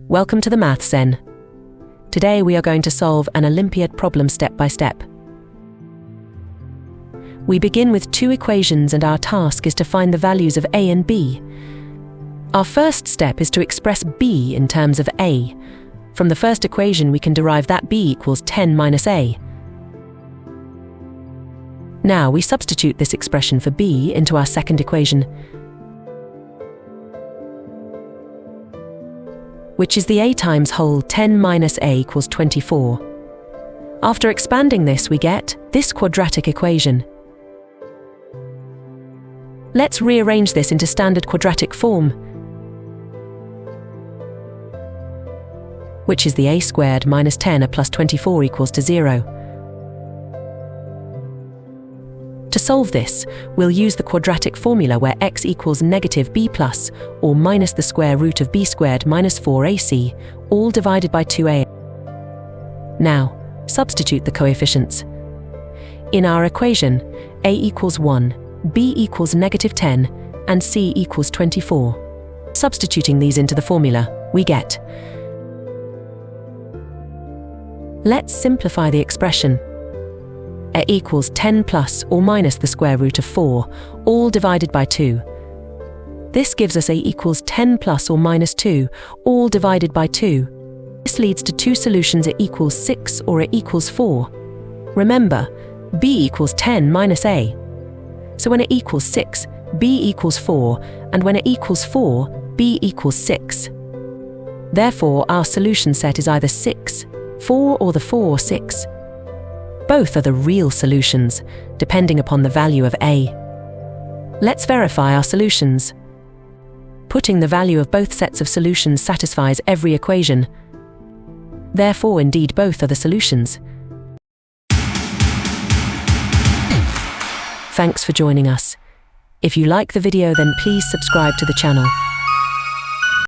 Welcome to the Maths Zen. Today we are going to solve an Olympiad problem step by step. We begin with two equations and our task is to find the values of a and b. Our first step is to express b in terms of a. From the first equation we can derive that b equals 10 minus a. Now we substitute this expression for b into our second equation, which is the a times whole 10 minus a equals 24. After expanding this, we get this quadratic equation. Let's rearrange this into standard quadratic form, which is the a squared minus 10a plus 24 equals to 0. To solve this, we'll use the quadratic formula where x equals negative b plus, or minus the square root of b squared minus 4ac, all divided by 2a. Now, substitute the coefficients. In our equation, a equals 1, b equals negative 10, and c equals 24. Substituting these into the formula, we get. Let's simplify the expression. A equals 10 plus or minus the square root of 4, all divided by 2. This gives us a equals 10 plus or minus 2, all divided by 2. This leads to two solutions: a equals 6 or a equals 4. Remember, b equals 10 minus a. So when a equals 6, b equals 4, and when a equals 4, b equals 6. Therefore, our solution set is either 6, 4 or the 4, 6. Both are the real solutions, depending upon the value of a. Let's verify our solutions. Putting the value of both sets of solutions satisfies every equation. Therefore, indeed, both are the solutions. Thanks for joining us. If you like the video, then please subscribe to the channel.